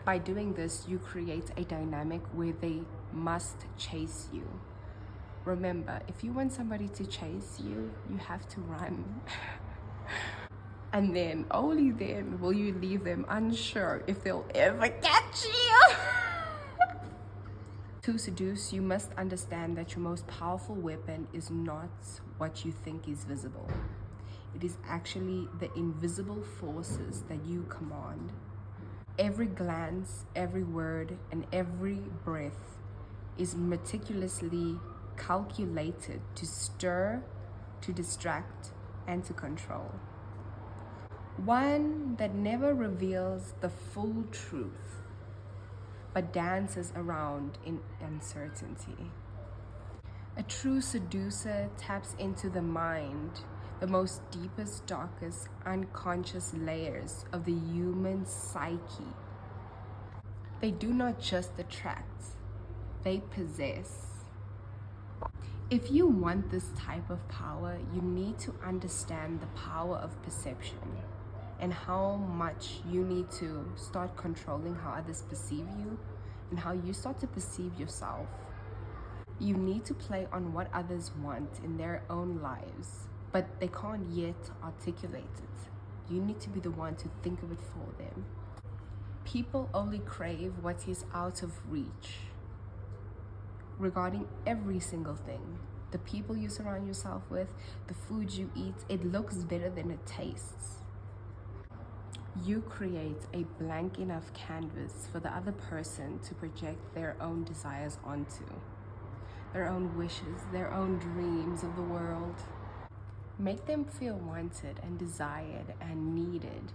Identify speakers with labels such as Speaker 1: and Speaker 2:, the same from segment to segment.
Speaker 1: By doing this, you create a dynamic where they must chase you. Remember, if you want somebody to chase you, you have to run. And then, only then, will you leave them unsure if they'll ever catch you. To seduce, you must understand that your most powerful weapon is not what you think is visible. It is actually the invisible forces that you command. Every glance, every word, and every breath is meticulously calculated to stir, to distract, and to control. One that never reveals the full truth, but dances around in uncertainty. A true seducer taps into the mind, the most deepest, darkest, unconscious layers of the human psyche. They do not just attract, they possess. If you want this type of power, you need to understand the power of perception and how much you need to start controlling how others perceive you and how you start to perceive yourself. You need to play on what others want in their own lives, but they can't yet articulate it. You need to be the one to think of it for them. People only crave what is out of reach regarding every single thing. The people you surround yourself with, the food you eat, it looks better than it tastes. You create a blank enough canvas for the other person to project their own desires onto, their own wishes, their own dreams of the world. Make them feel wanted and desired and needed,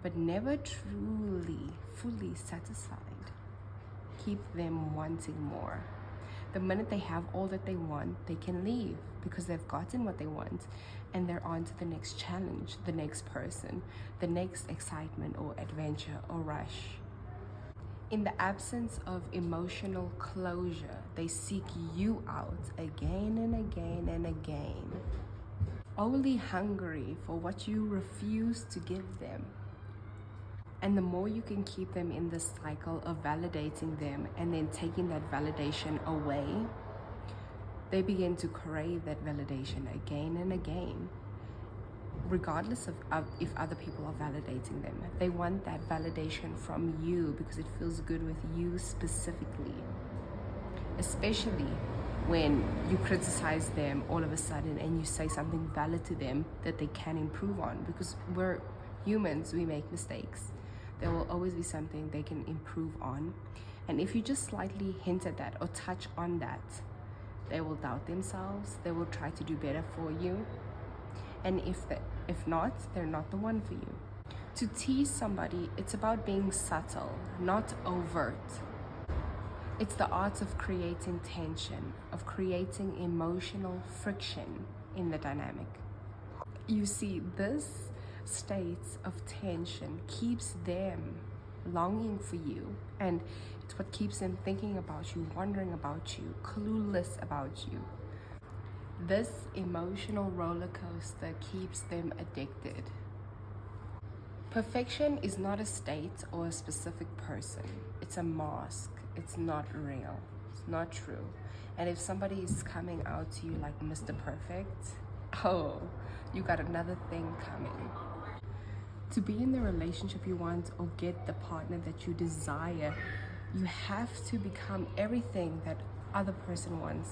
Speaker 1: but never truly, fully satisfied. Keep them wanting more. The minute they have all that they want, they can leave because they've gotten what they want and they're on to the next challenge, the next person, the next excitement or adventure or rush. In the absence of emotional closure, they seek you out again and again and again, only hungry for what you refuse to give them. And the more you can keep them in this cycle of validating them and then taking that validation away, they begin to crave that validation again and again, regardless of if other people are validating them. They want that validation from you because it feels good with you specifically, especially when you criticize them all of a sudden and you say something valid to them that they can improve on, because we're humans, we make mistakes. There will always be something they can improve on. And if you just slightly hint at that or touch on that, they will doubt themselves. They will try to do better for you. And if not, they're not the one for you. To tease somebody, it's about being subtle, not overt. It's the art of creating tension, of creating emotional friction in the dynamic. You see, this state of tension keeps them longing for you, and it's what keeps them thinking about you, wondering about you, clueless about you. This emotional roller coaster keeps them addicted. Perfection is not a state or a specific person. It's a mask. It's not real. It's not true. And if somebody is coming out to you like Mr. Perfect, oh, you got another thing coming. To be in the relationship you want or get the partner that you desire, you have to become everything that other person wants.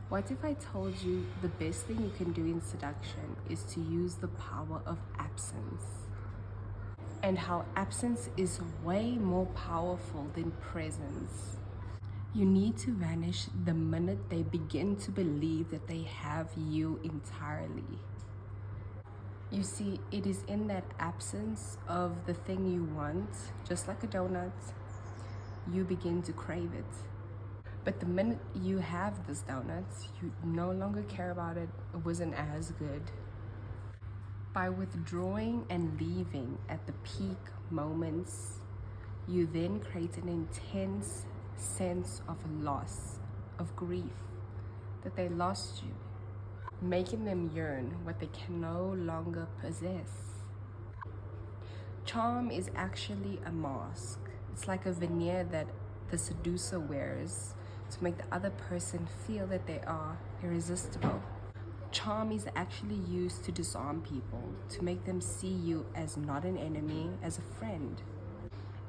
Speaker 1: What if I told you the best thing you can do in seduction is to use the power of absence? And how absence is way more powerful than presence. You need to vanish the minute they begin to believe that they have you entirely. You see, it is in that absence of the thing you want, just like a donut, you begin to crave it. But the minute you have this donut, you no longer care about it. It wasn't as good. By withdrawing and leaving at the peak moments, you then create an intense sense of loss, of grief, that they lost you, making them yearn what they can no longer possess. Charm is actually a mask. It's like a veneer that the seducer wears to make the other person feel that they are irresistible. Charm is actually used to disarm people, to make them see you as not an enemy, as a friend.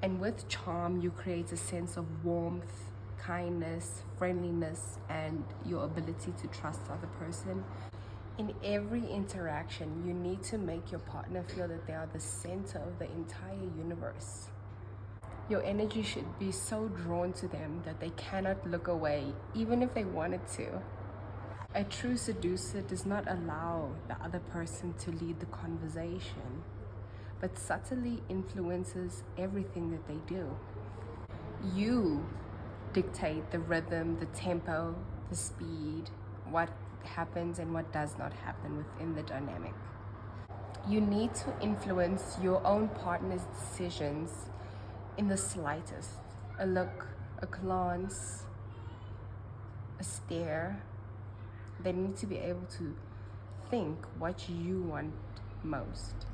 Speaker 1: And with charm, you create a sense of warmth, kindness, friendliness, and your ability to trust the other person. In every interaction, you need to make your partner feel that they are the center of the entire universe. Your energy should be so drawn to them that they cannot look away, even if they wanted to. A true seducer does not allow the other person to lead the conversation, but subtly influences everything that they do. You dictate the rhythm, the tempo, the speed, what happens and what does not happen within the dynamic. You need to influence your own partner's decisions in the slightest. A look, a glance, a stare. They need to be able to think what you want most.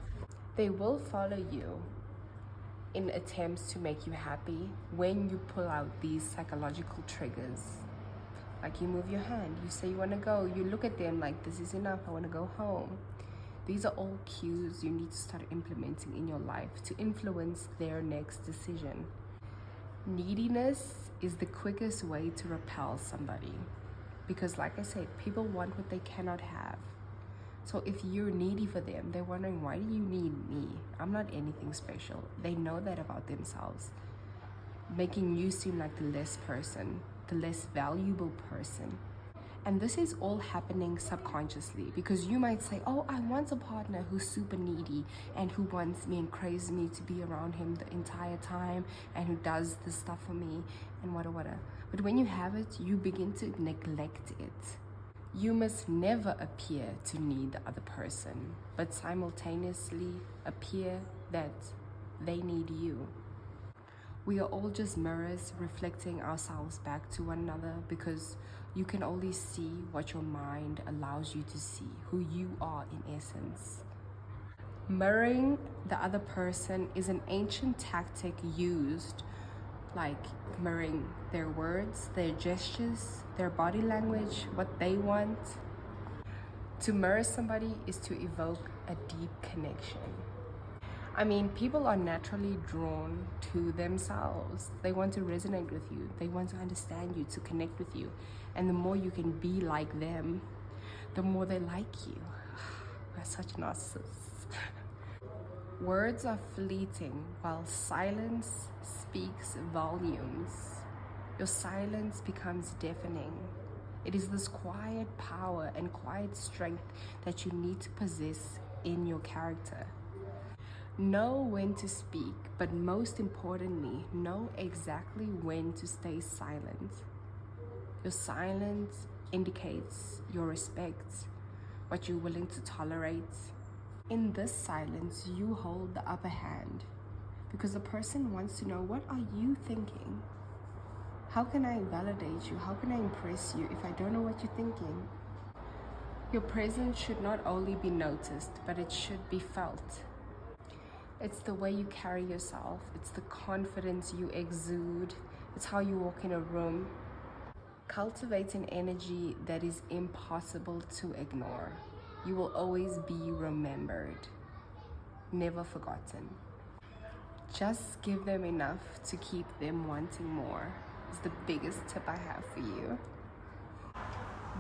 Speaker 1: They will follow you in attempts to make you happy when you pull out these psychological triggers. Like you move your hand, you say you want to go, you look at them like this is enough, I want to go home. These are all cues you need to start implementing in your life to influence their next decision. Neediness is the quickest way to repel somebody because, like I said, people want what they cannot have. So if you're needy for them, they're wondering, why do you need me? I'm not anything special. They know that about themselves, making you seem like the less person, the less valuable person. And this is all happening subconsciously because you might say, oh, I want a partner who's super needy and who wants me and craves me to be around him the entire time and who does this stuff for me and whatever. But when you have it, you begin to neglect it. You must never appear to need the other person, but simultaneously appear that they need you. We are all just mirrors reflecting ourselves back to one another because you can only see what your mind allows you to see, who you are in essence. Mirroring the other person is an ancient tactic used, like mirroring their words, their gestures, their body language, what they want. To mirror somebody is to evoke a deep connection. I mean, people are naturally drawn to themselves. They want to resonate with you. They want to understand you, to connect with you. And the more you can be like them, the more they like you. We're such narcissists. Words are fleeting, while silence speaks volumes. Your silence becomes deafening. It is this quiet power and quiet strength that you need to possess in your character. Know when to speak, but most importantly, know exactly when to stay silent. Your silence indicates your respect, what you're willing to tolerate. In this silence, you hold the upper hand because the person wants to know, what are you thinking? How can I validate you? How can I impress you if I don't know what you're thinking? Your presence should not only be noticed, but it should be felt. It's the way you carry yourself. It's the confidence you exude. It's how you walk in a room. Cultivate an energy that is impossible to ignore. You will always be remembered, never forgotten. Just give them enough to keep them wanting more. Is the biggest tip I have for you.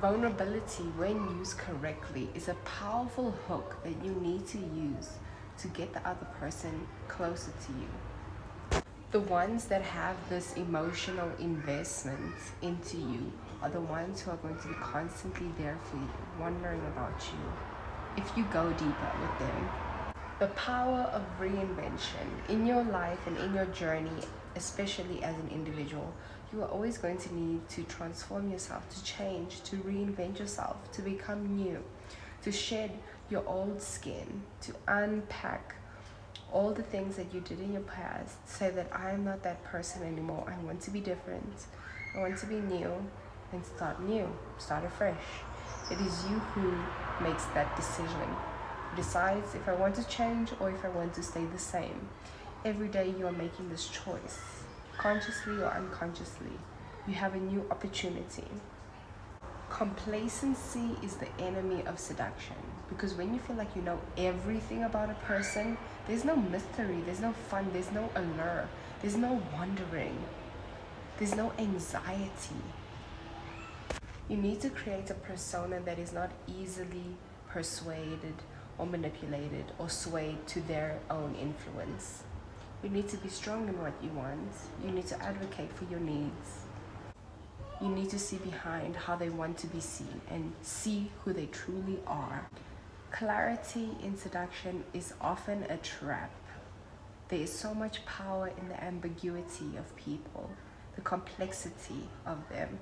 Speaker 1: Vulnerability, when used correctly, is a powerful hook that you need to use to get the other person closer to you. The ones that have this emotional investment into you are the ones who are going to be constantly there for you, wondering about you, if you go deeper with them. The power of reinvention in your life and in your journey, especially as an individual, you are always going to need to transform yourself, to change, to reinvent yourself, to become new, to shed your old skin, to unpack all the things that you did in your past, say that I am not that person anymore. I want to be different. I want to be new and start new, start afresh. It is you who makes that decision. decides if I want to change or if I want to stay the same. Every day you are making this choice, consciously or unconsciously. You have a new opportunity. Complacency is the enemy of seduction, because when you feel like you know everything about a person, there's no mystery, there's no fun, there's no allure, there's no wondering, there's no anxiety. You need to create a persona that is not easily persuaded or manipulated or swayed to their own influence. You need to be strong in what you want. You need to advocate for your needs. You need to see behind how they want to be seen and see who they truly are. Clarity in seduction is often a trap. There is so much power in the ambiguity of people, the complexity of them.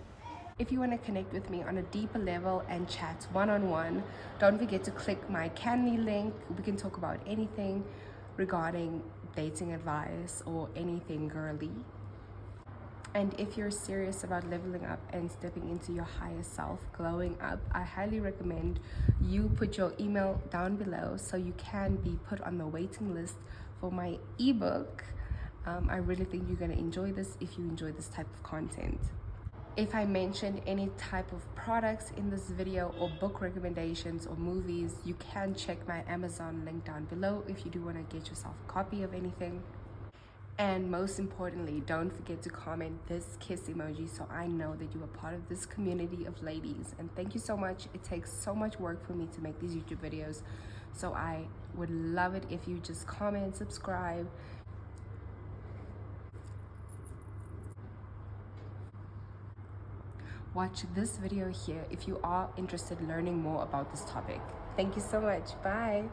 Speaker 1: If you want to connect with me on a deeper level and chat one-on-one, don't forget to click my Canly link. We can talk about anything regarding dating advice or anything girly. And if you're serious about leveling up and stepping into your higher self, glowing up, I highly recommend you put your email down below so you can be put on the waiting list for my ebook. I really think you're going to enjoy this if you enjoy this type of content. If I mentioned any type of products in this video or book recommendations or movies, you can check my Amazon link down below if you do want to get yourself a copy of anything. And most importantly, don't forget to comment this kiss emoji so I know that you are part of this community of ladies. And thank you so much. It takes so much work for me to make these YouTube videos, so I would love it if you just comment, subscribe. Watch this video here if you are interested in learning more about this topic. Thank you so much. Bye.